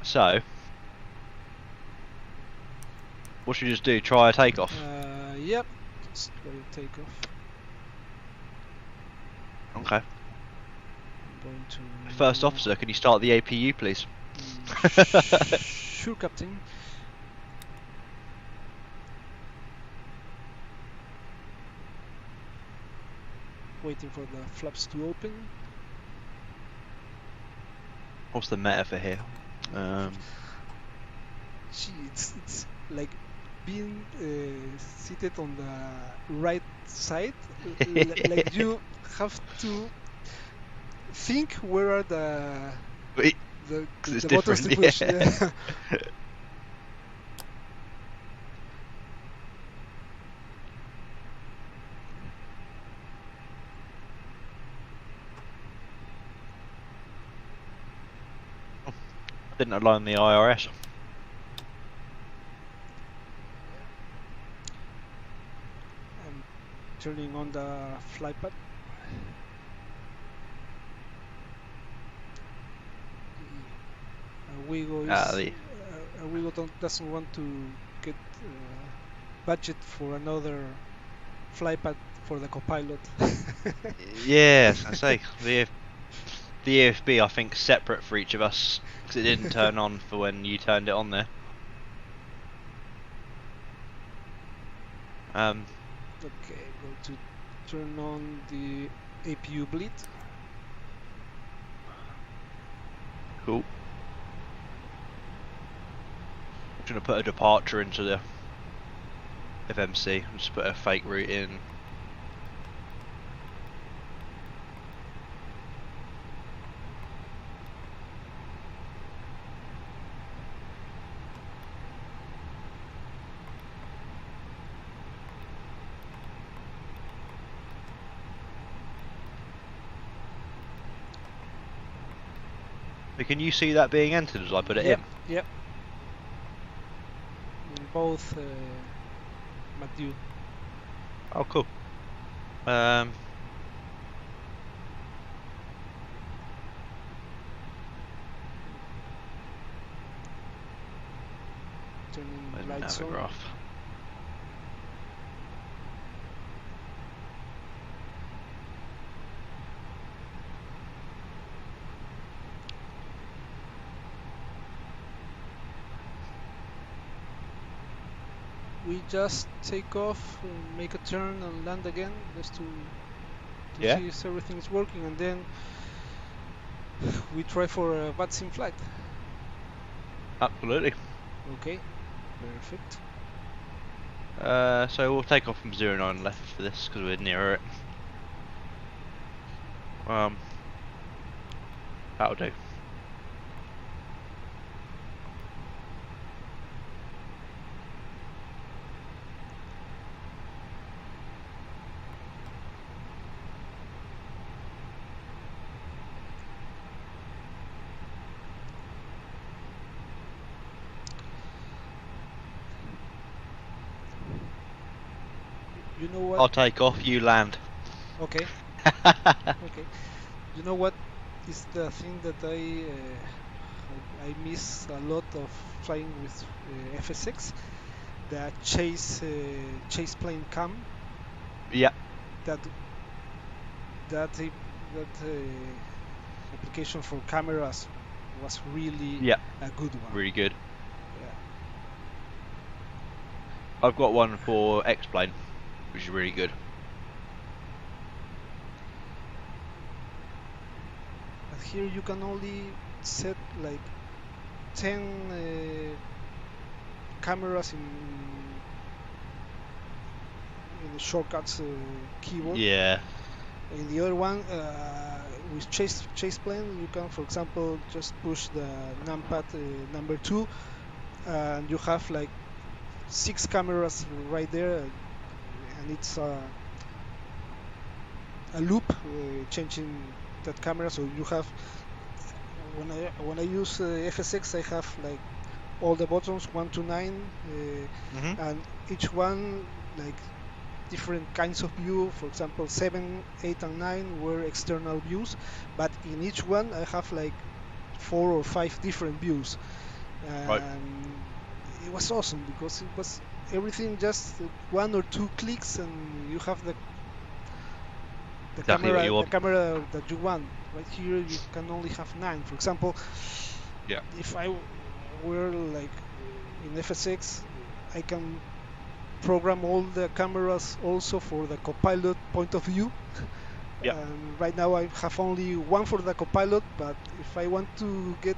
So, what should we just do? Try a takeoff? Yep. Just try to take off. Okay. I'm going to First officer, can you start the APU, please? Sure, Captain. Waiting for the flaps to open. What's the meta for here? Gee, it's like being seated on the right side. Like you have to think where are the It's buttons to different, push. yeah. Didn't align the IRS. I'm turning on the fly pad. Wigo doesn't want to get budget for another fly pad for the copilot. Yes, I say the EFB I think separate for each of us because it didn't turn on for when you turned it on there. Okay, going to turn on the APU bleed. Cool. I'm gonna put a departure into the FMC. Just put a fake route in. But can you see that being entered as I put it in? Yep. In both Matthew. Oh, cool. Turning lights on. Navigraph. We just take off, make a turn and land again, just to Yeah. see if everything's working, and then we try for a VATSIM flight. Absolutely. Okay, perfect. So we'll take off from 09 left for this because we're nearer it. That'll do. You know what? I'll take off, you land. Okay. Okay. You know what is the thing that I miss a lot of flying with FSX? The chase plane cam. Yeah. That application for cameras was really a good one. Really good. Yeah. I've got one for X-Plane, which is really good. But here you can only set like 10 cameras in the shortcuts keyboard. Yeah. In the other one, with chase plane, you can, for example, just push the numpad number 2, and you have like 6 cameras right there, and it's a loop changing that camera. So you have, when I use FSX, I have like all the buttons 1 to 9, and each one like different kinds of view. For example, 7, 8, and 9 were external views, but in each one I have like 4 or 5 different views. Right. and it was awesome because it was everything just one or two clicks, and you have Exactly what you the want. camera that you want. Right here, you can only have nine. For example, Yeah. if I were like in FSX, I can program all the cameras also for the copilot point of view. Yeah. And right now I have only one for the copilot, but if I want to get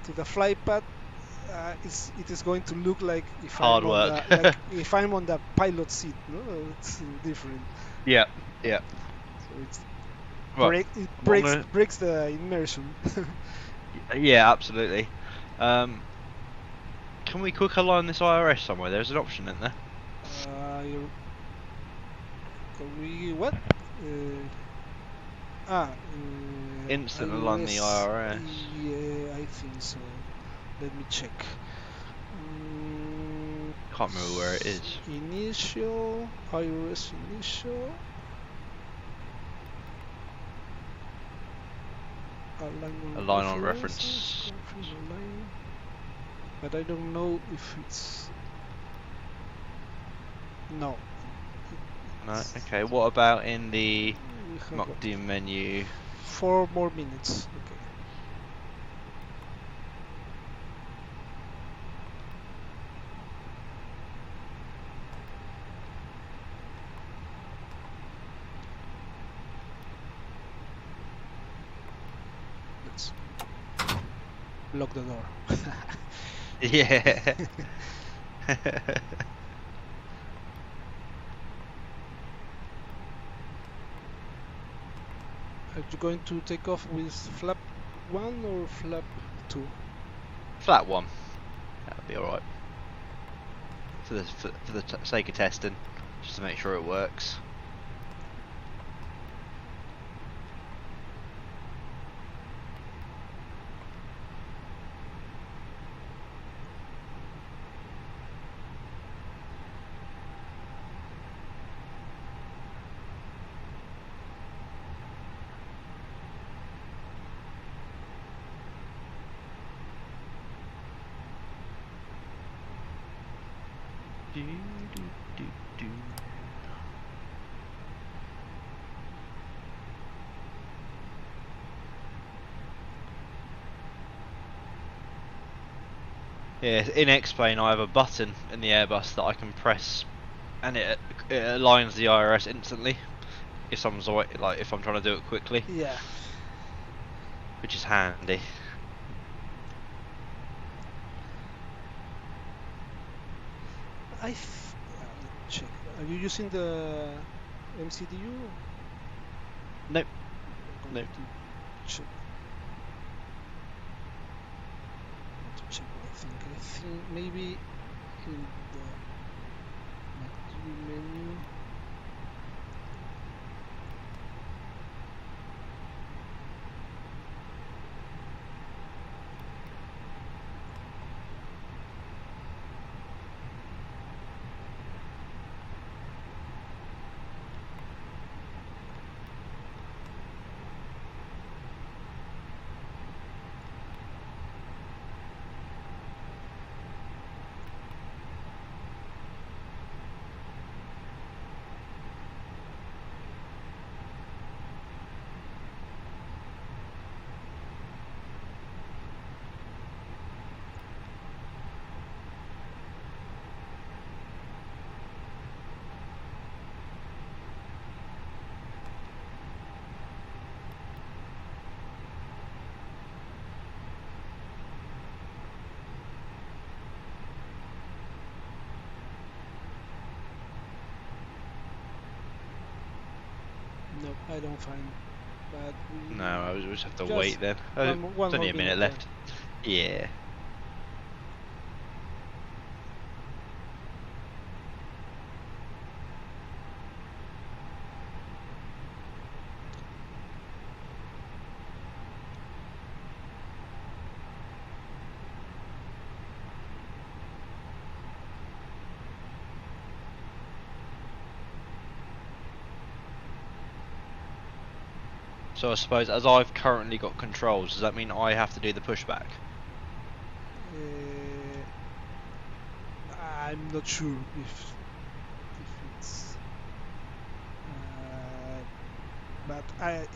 to the fly path, it is going to look like Hard work. if I'm on the pilot seat. No, it's different. Yeah. Yeah. So Right. it What I'm gonna. breaks the immersion. Yeah, absolutely. Um, can we quick align this IRS somewhere? There's an option, isn't there? uh, can we what? Uh, Instant align the iOS. IRS. Yeah, I think so. Let me check. Can't remember where it is. Initial, iOS initial, alignment Align on references, reference. confirm align. But I don't know if it's no. No. It's Okay. What about in the we have what? MuckD menu? 4 more minutes. Okay. Let's lock the door. Yeah. Are you going to take off with flap 1 or flap 2? Flat one. That'll be all right. For the sake of testing, just to make sure it works. Do, do, do, do. Yeah, in X-Plane I have a button in the Airbus that I can press, and it aligns the IRS instantly if someone's like if I'm trying to do it quickly, Yeah. which is handy. Let me check. Are you using the MCDU? Nope, I'm going nope. to check. To check what I think. I think maybe in the MacD menu. No, I don't find. But No, I we would just have to just wait then. one There's more only a minute minute. Yeah. left. Yeah. So I suppose as I've currently got controls, does that mean I have to do the pushback? Uh, I'm not sure if it's, uh, but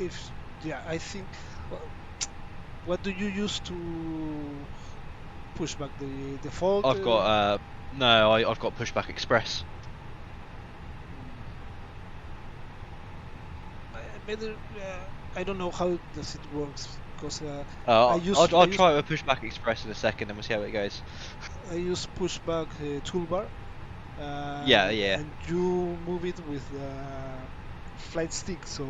if yeah, I think. Well, what do you use to push back the default? I've got no, I've got Pushback Express. Better. I don't know how does it works because I I'll use try it with Pushback Express in a second, and we'll see how it goes. I use pushback toolbar, Yeah, yeah, and you move it with the flight stick. So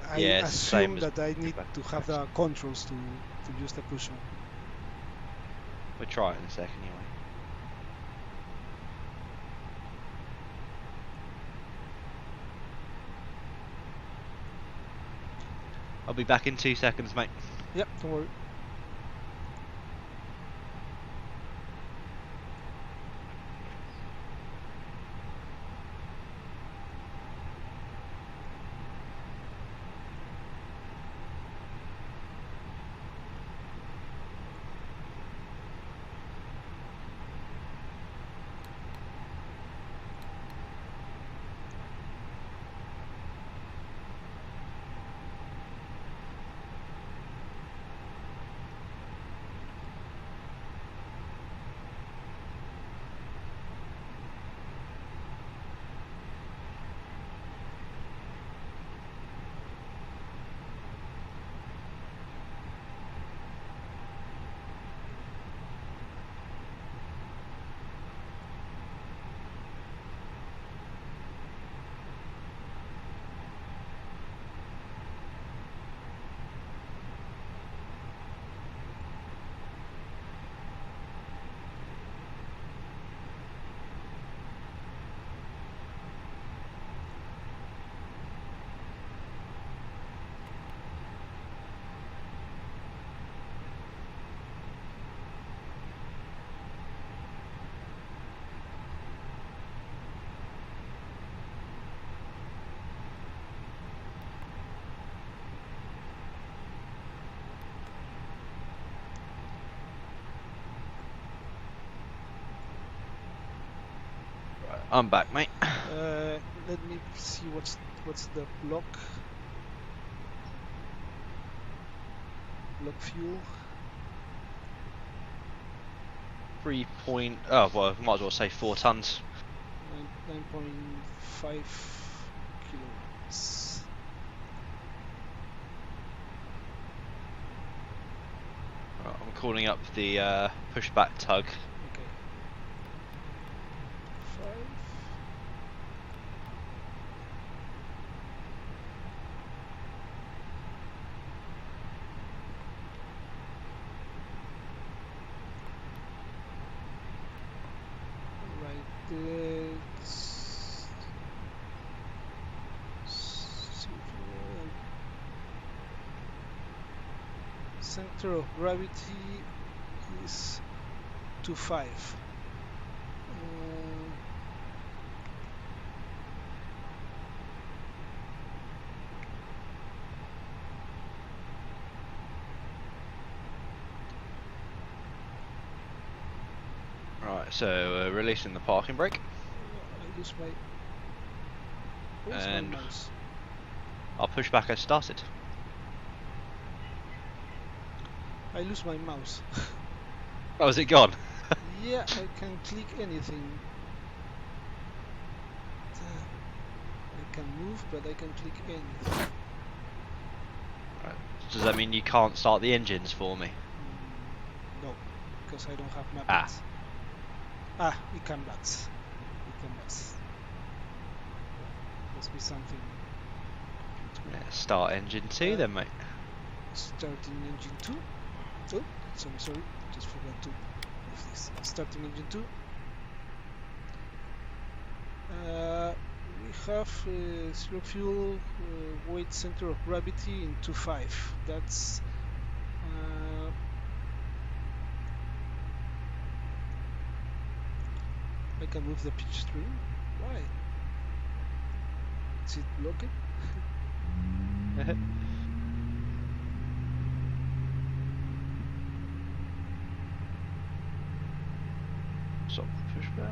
I yeah. It's the same assume as that I need Pushback to have Express. the controls to use the push one. We'll try it in a second anyway. I'll be back in 2 seconds, mate. Yeah, don't worry. Right, I'm back, mate. Let me see what's the block fuel. 3 point. Oh well, might as well say 4 tons. 9.5 kilograms. Right, I'm calling up the pushback tug. Okay. 5. Right. Center of gravity is 2.5. Right, so releasing the parking brake, I lose my. Where's my and mouse? our pushback has started. I lose my mouse. Oh, is it gone? Yeah, I can click anything. I can move, but I can click anything. Right. Does that mean you can't start the engines for me? No, because I don't have Ah, mappings. We can bats. We can bats. Must be something between. yeah, start engine 2 then, mate. Starting engine 2. Oh, sorry. Just forgot to move this. Starting engine 2. We have zero fuel, weight center of gravity in 2.5. That's I can move the pitch string. Why? Is it blocked? push back.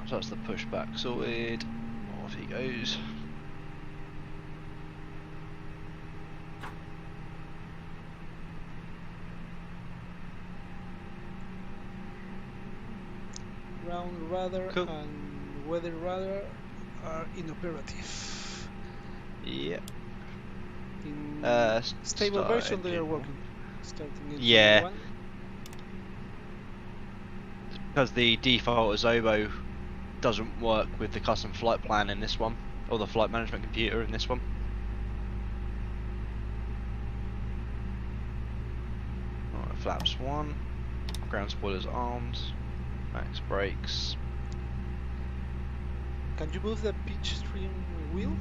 So that's the pushback sorted. Off he goes. Ground radar Cool. and weather radar are inoperative. Yep. In stable version they are working. Starting engine yeah. 1. Because the default Azobo doesn't work with the custom flight plan in this one, or the flight management computer in this one. Alright, flaps 1, ground spoilers armed, max brakes. Can you move the pitch stream wheel?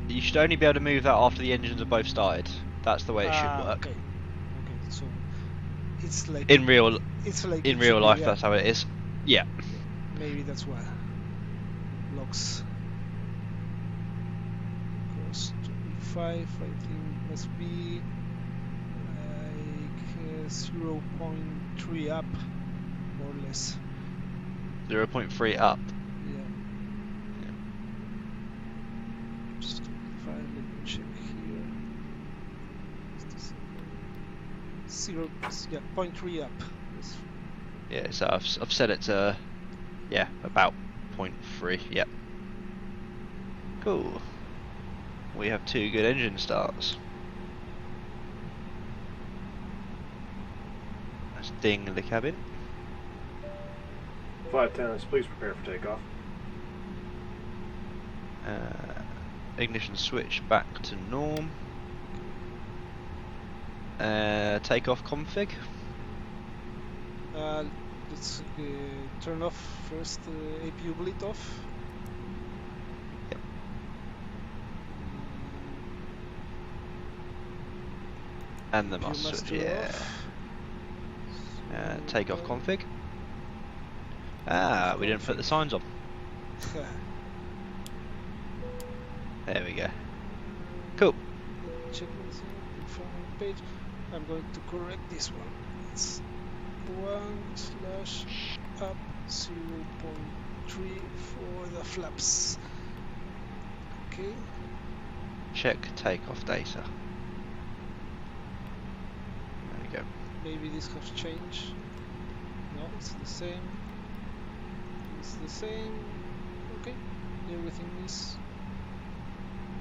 You should only be able to move that after the engines are both started. That's the way it should work. Okay. Okay, so it's like In real it should be, life, yeah. that's how it is. Yeah. Yeah, maybe that's why. Locks. Cost 25, I think must be like 0.3 up, more or less. 0.3 up. Yeah. Just 25, let me check here. Zero, yeah, 0.3 up. Yes. Yeah, so I've set it to, yeah, about 0.3. Yep. Cool. We have 2 good engine starts. Let's ding the cabin. Flight attendants, please prepare for takeoff. Ignition switch back to norm. Takeoff config. Let's turn off first APU bleed off. Yep. And the APU master switch, master yeah. off. Takeoff config. Ah, we didn't put the signs on. There we go. Cool. Check this information page. I'm going to correct this one. It's 1/up 0.3 for the flaps. Okay. Check takeoff data. There we go. Maybe this has changed. No, it's the same. It's the same. Okay. Everything is.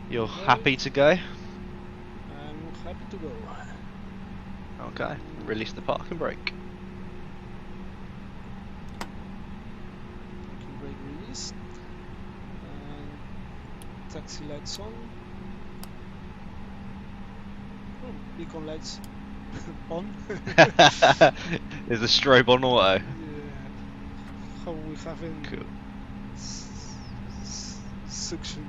You're right. happy to go? I'm happy to go. Okay. Release the parking brake. Parking brake released. And taxi lights on. Oh, beacon lights on. Is the strobe on auto? Yeah. How we haven't Cool. suction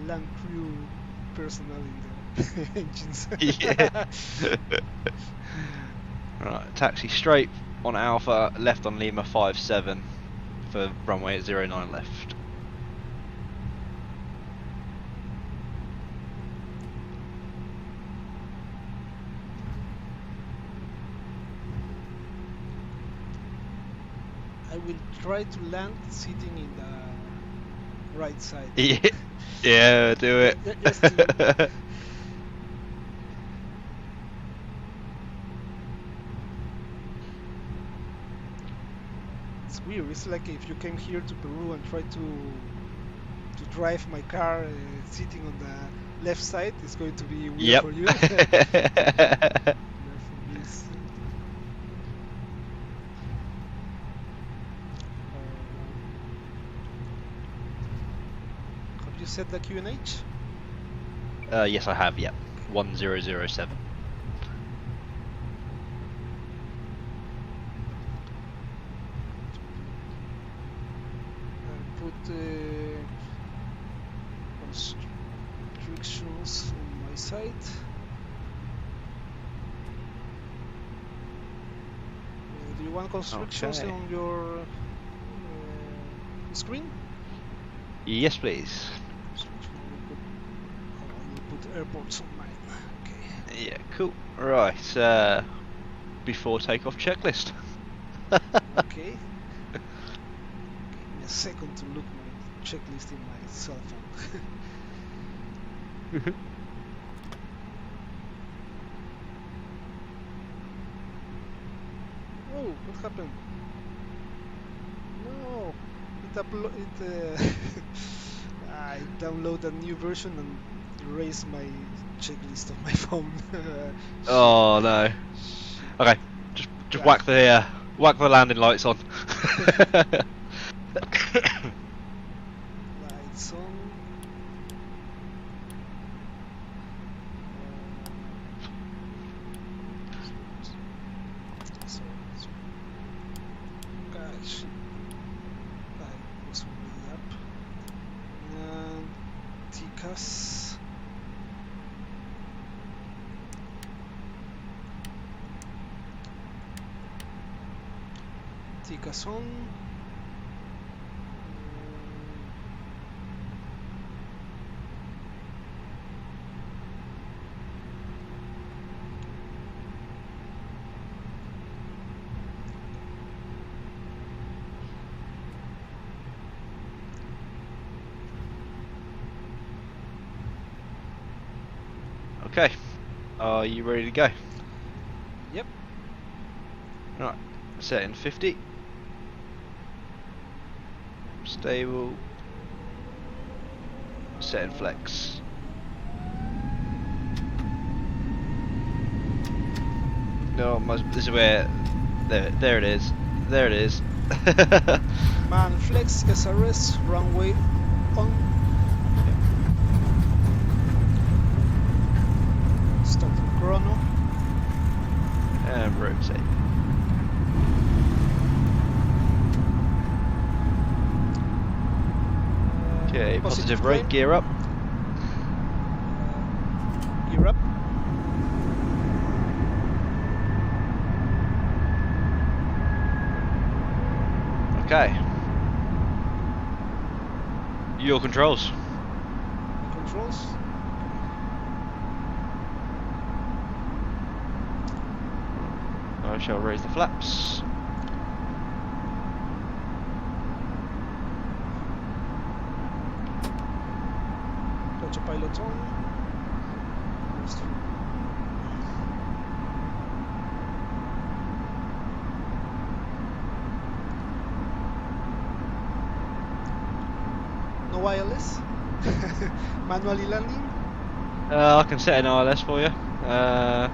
land crew personnel in the engines. Yeah. Right, taxi straight on Alpha, left on Lima 57 for runway at 09 left. I will try to land sitting in the right side. Yeah, yeah, do it. Just to it's weird. It's like if you came here to Peru and tried to drive my car sitting on the left side, it's going to be weird Yep. for you. For me, it's, have you set the QNH? Yes, I have. Yep, 1007. Put Restrictions on my side. Do you want constrictions Okay. on your screen? Yes, please. I will put airports on mine. Okay. Yeah, cool. Right, before takeoff checklist. Okay. Give me a second to look my checklist in my cell phone. Oh, what happened? No, I download a new version and erase my checklist of my phone. Shit. Oh no. Shit. Okay, just Ah. whack the landing lights on. Lights on. So, gosh, I was already up. And TCAS. TCAS on. Okay, are you ready to go? Yep. Right, set in 50. Stable. Set in flex. No, this is where. There it is. There it is. Man flex SRS runway on. Yep. Starting chrono. And rotate. Okay, positive rate, climb. gear up. Gear up. Okay. Your controls. Controls. I shall raise the flaps. Autopilot on. No wireless. Manually landing. I can set an ILS for you. How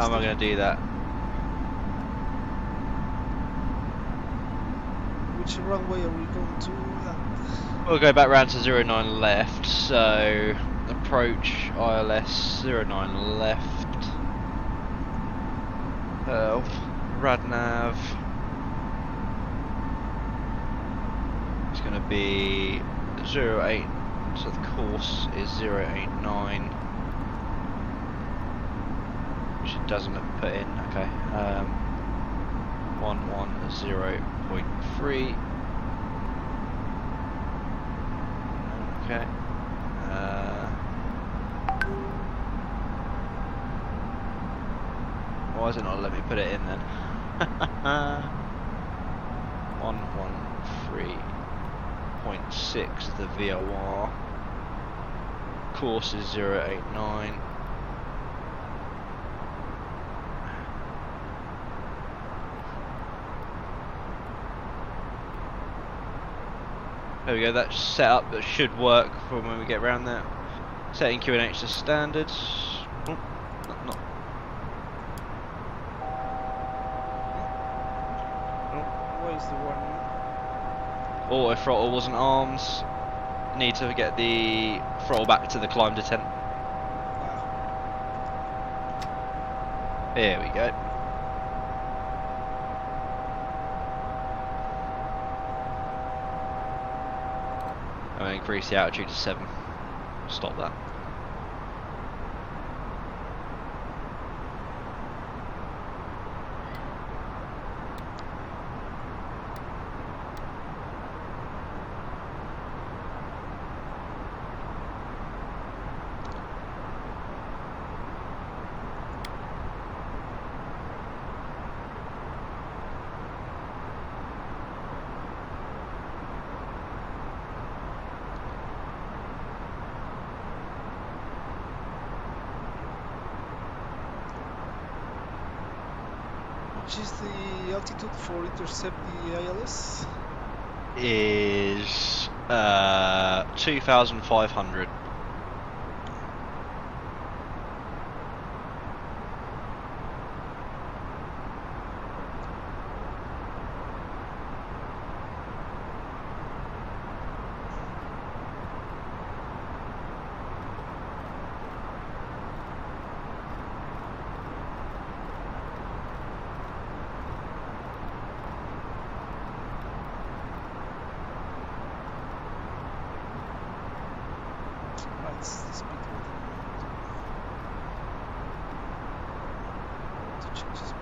am I going to do that? Which runway are we going to land? We'll go back round to 09 left, so approach ILS 09 left. Radnav. It's going to be 08, so the course is 089, which it doesn't put in. Okay. 110.3. Okay. Why is it not let me put it in then? 113.6 is the VOR. Course is 089. There we go, that's set up, that should work for when we get around there. Setting QNH to standard. Oh, not. Where is the warning? Auto throttle wasn't arms. Need to get the throttle back to the climb descent. Here we go. and increase the altitude to 7. Stop that. Which is the altitude for intercept the ILS? Is 2,500. That's the speed to change the speed.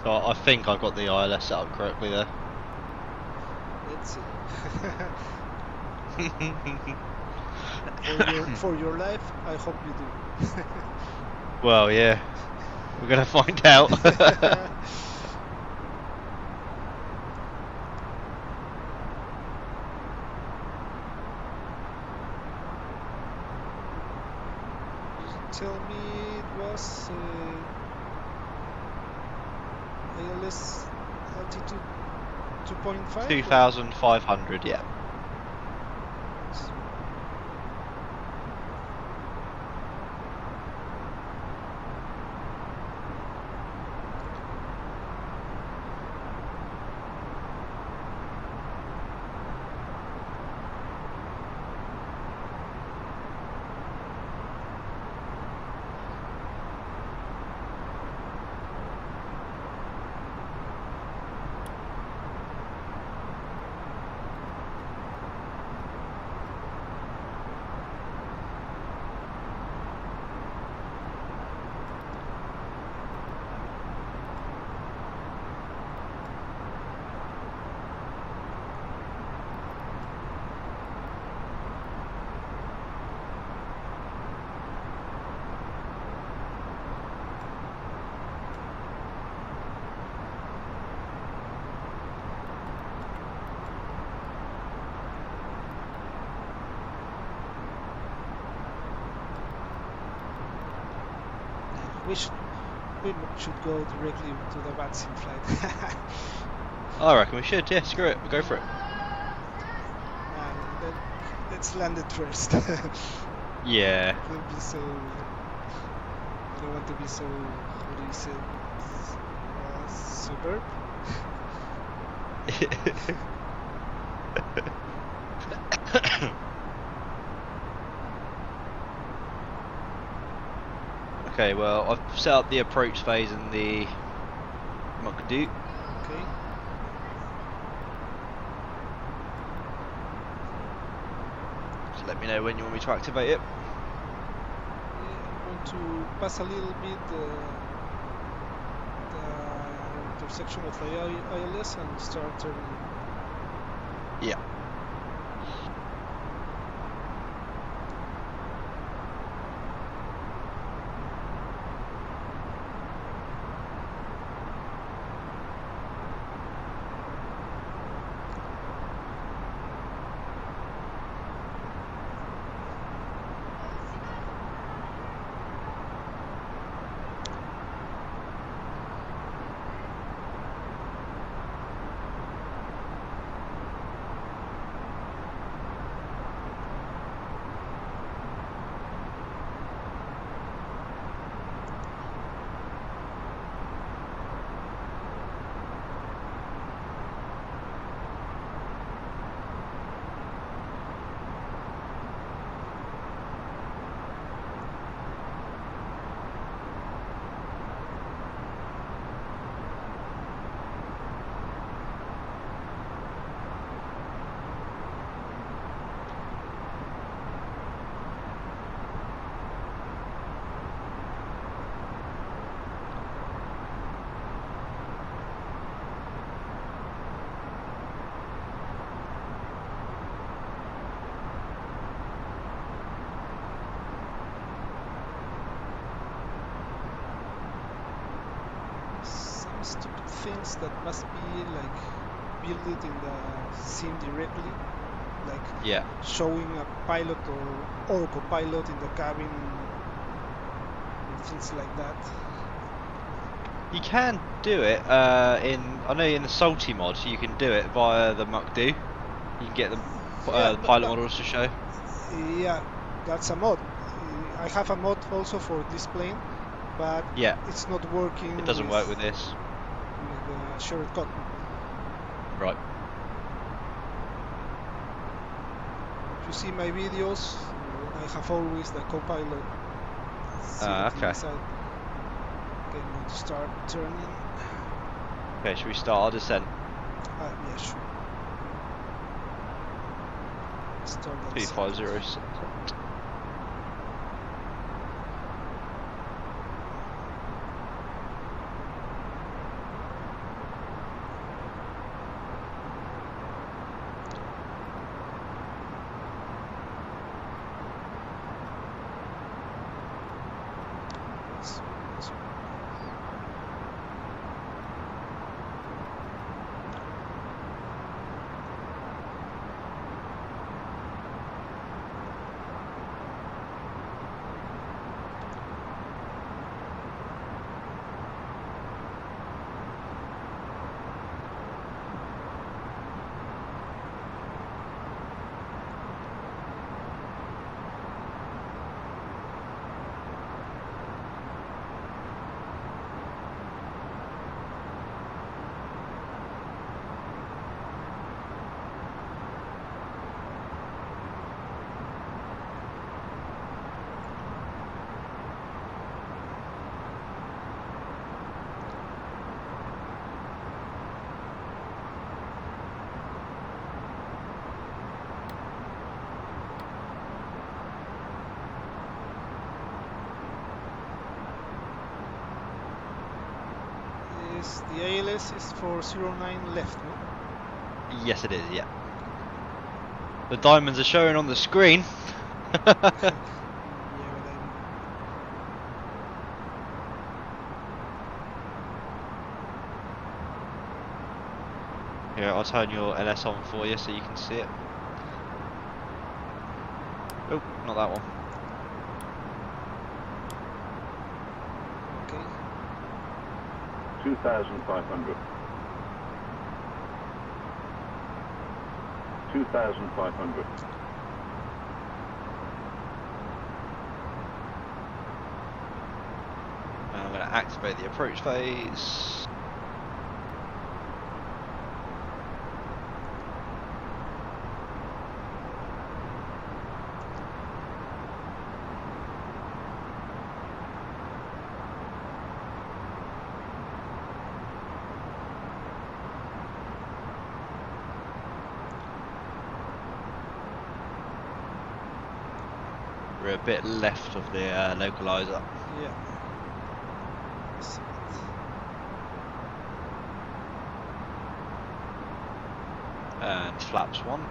So I think I got the ILS set up correctly there. Let's see. for your life, I hope you do. Well, yeah, we're gonna find out. Tell me it was ILS altitude 2.5? 2,500, yeah. We should go directly to the vaccine flight. I reckon we should, yeah, screw it, we'll go for it. Let's land it first. Yeah. Don't be so. I don't want to be so. What do you say? Superb. Okay, well, I've set up the approach phase in the Mach 2. Okay. let me know when you want me to activate it. Yeah, I'm going to pass a little bit the intersection of the ILS and start turning. Yeah. Some stupid things that must be like built it in the scene directly, like Yeah. showing a pilot or co-pilot in the cabin or things like that. You can do it I know in the Salty mod you can do it via the MuckDo. You can get Yeah, the pilot models to show. yeah, that's a mod. I have a mod also for this plane, but Yeah. it's not It working doesn't work with this. with the shared cockpit. Right. If you see my videos, I have always the co-pilot seated in Okay. the side. Okay, I'm going to start turning. Okay, should we start our descent? Yeah, sure. Start the descent. 250. Yes, yes. The ALS is for 09 left, no? Yes, it is. Yeah. The diamonds are showing on the screen. Yeah, but I'm. Here, I'll turn your LS on for you so you can see it. Oh, not that one. Okay. 2,500. 2,500. And I'm going to activate the approach phase. We're a bit left of the localizer. Yeah. See it. And flaps 1.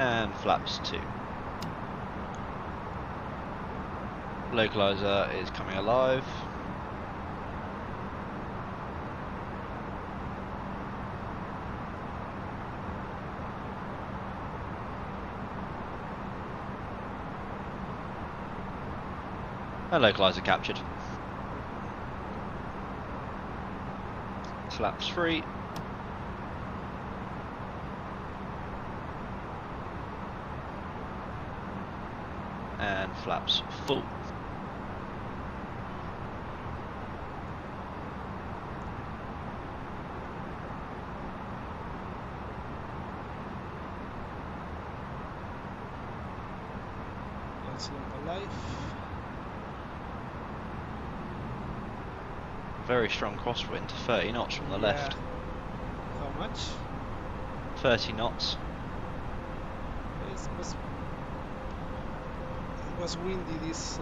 And flaps 2. Localizer is coming alive. And localizer captured. Flaps 3. And flaps full. Let's look alive. Very strong crosswind, 30 knots from the left. How much? 30 knots. It was windy this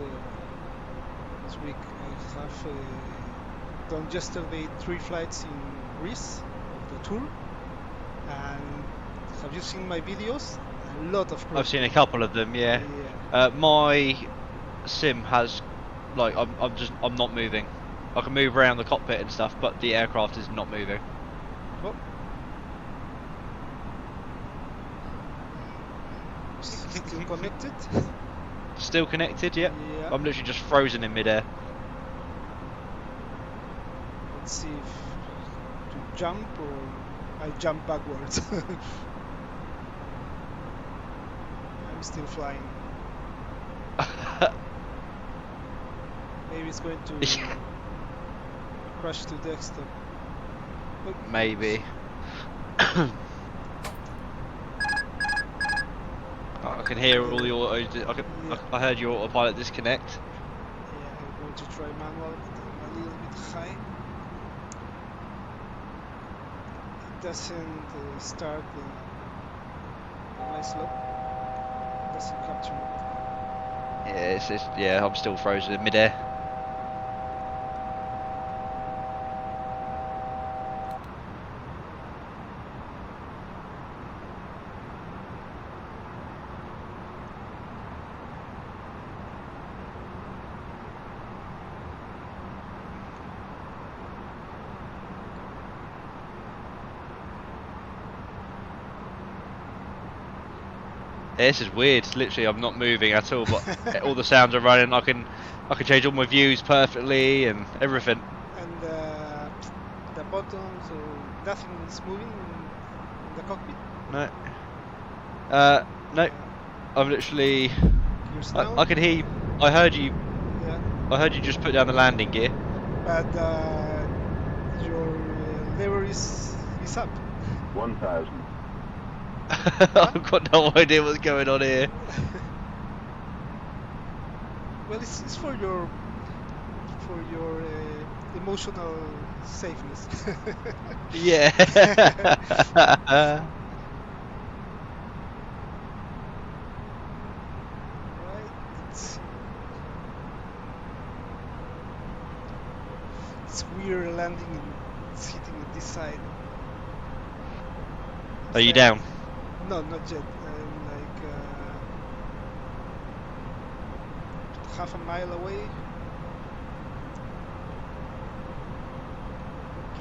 week. I have done yesterday 3 flights in Greece of the tour. And have you seen my videos? A lot of crosswind. I've seen a couple of them, yeah. My sim has, like, I'm not moving. I can move around the cockpit and stuff, but the aircraft is not moving. Oh. Still connected? Still connected, yep. Yeah. I'm literally just frozen in midair. Let's see if to jump or I jump backwards. I'm still flying. Maybe it's going to crash to desktop. Oh. Maybe. I can hear all the auto. I heard your autopilot disconnect. Yeah, I'm going to try manual, but I'm a little bit high. It doesn't start the nice slope. It doesn't capture it. Yeah, I'm still frozen in midair. This is weird. Literally, I'm not moving at all, but all the sounds are running. I can change all my views perfectly and everything. And the buttons, nothing is moving in the cockpit. No. No. I'm literally. I can hear you. I heard you. Yeah. I heard you just put down the landing gear. But your lever is up. 1,000. I've got no idea what's going on here. Well, it's for your emotional safeness. Yeah. Right. It's weird landing and sitting on this side. Are you down? No, not yet. I'm like half a mile away.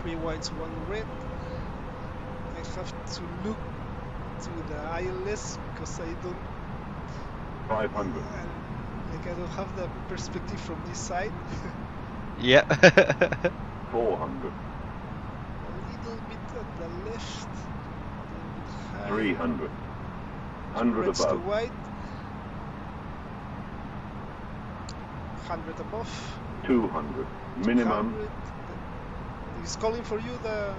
3 whites, 1 red. I have to look to the ILS because I don't. 500. I don't have the perspective from this side. Yeah. 400. A little bit at the left. 300. 100 Reds to above. white. 100 above. 200. Minimum. 100. He's calling for you. The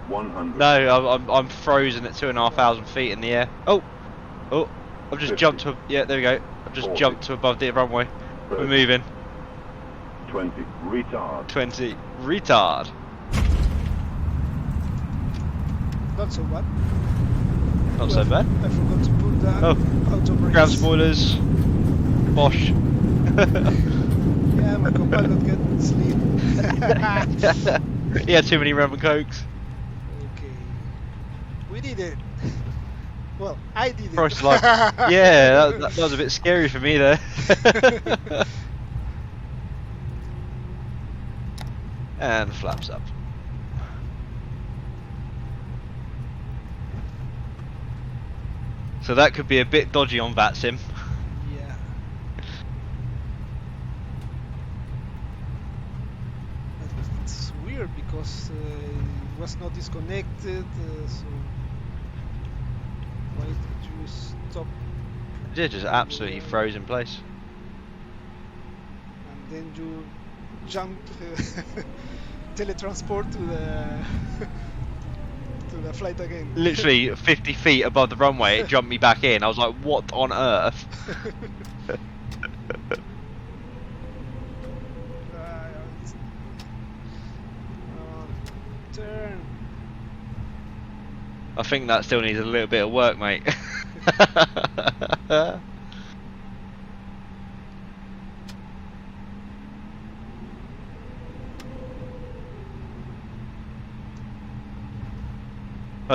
100. No, I'm frozen at 2,500 feet in the air. Oh, I've just 50. jumped to. Yeah, there we go. I've just 40. jumped to above the runway. We're 30. moving. 20. Retard. 20. Retard. Not so bad. Not so bad. I forgot to put the auto brakes. Ground spoilers. Bosh. Yeah, my co-pilot get sleep. He had too many rum and cokes. Okay. We did it. Well, I did it. Christ alive. Yeah, that was a bit scary for me there. And flaps up. So that could be a bit dodgy on VATSIM. Yeah. But it's weird because it was not disconnected, so why did you stop? Yeah, just absolutely froze in place. And then you jumped, teletransport to the to the flight again. Literally 50 feet above the runway, it jumped me back in. I was like, what on earth? Turn. I think that still needs a little bit of work, mate.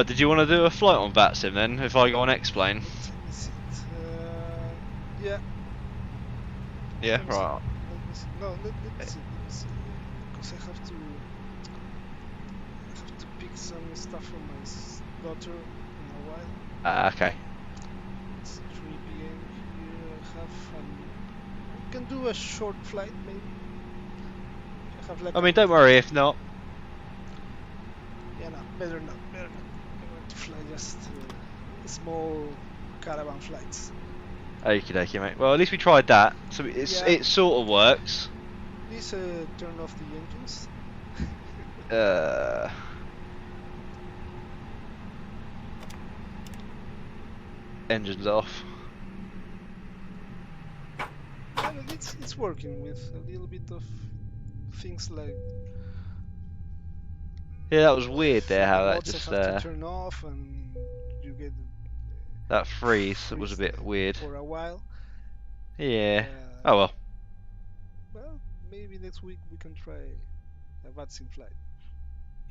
Did you want to do a flight on VATSIM then, if I go on X-Plane? Yeah. Yeah, Let me right. see. No, let me see. Because I have to pick some stuff from my daughter in a while. Okay. It's 3 p.m. here. I can do a short flight maybe. I have like I mean, don't worry if not. Yeah, no, better not. I want to fly just small caravan flights. Okie dokie, mate. Well, at least we tried that, so it sort of works. Please turn off the engines. Engines off. Yeah, but it's working with a little bit of things like. Yeah, that was weird there. How The that mods just I have to turn off, and you get that freeze was a bit weird. for a while. Yeah. Oh well. Well, maybe next week we can try a VATSIM flight.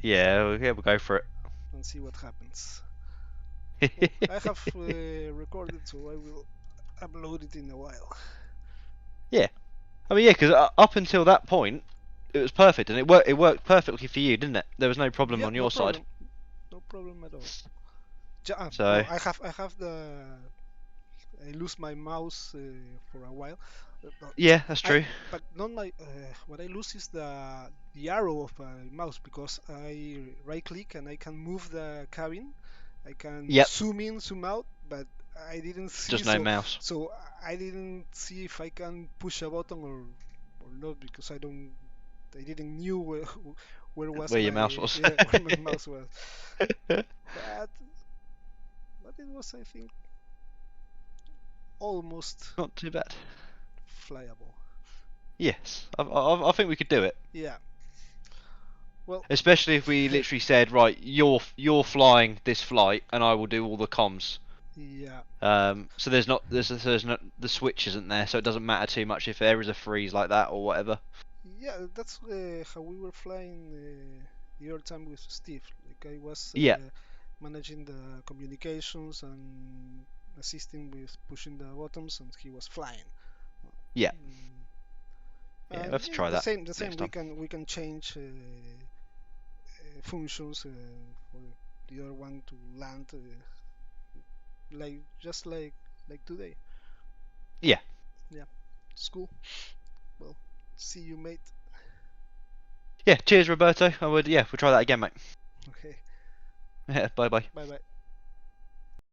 Yeah, we'll go for it. And see what happens. Well, I have recorded, so I will upload it in a while. Yeah. I mean, yeah, because up until that point, it was perfect, and it worked perfectly for you, didn't it? There was no problem on your side. No problem at all. So well, I lose my mouse for a while. yeah, that's true. But not my. What I lose is the arrow of my mouse because I right click and I can move the cabin. I can zoom in, zoom out, but I didn't see. Just no mouse. So I didn't see if I can push a button or not because I didn't knew where was your mouse was. where my mouse was. But it was, I think, almost not too bad. Flyable. Yes, I think we could do it. Yeah. Well, especially if we literally said, right, you're flying this flight, and I will do all the comms. Yeah. So there's not the switch isn't there, so it doesn't matter too much if there is a freeze like that or whatever. Yeah, that's how we were flying the other time with Steve. Like I was managing the communications and assisting with pushing the buttons, and he was flying. Yeah. Yeah, let's try that. The same. We can change functions for the other one to land just like today. Yeah. Yeah. It's cool. Well, see you, mate. Yeah. Cheers, Roberto. We'll try that again, mate. Okay. Yeah. Bye bye. Bye bye.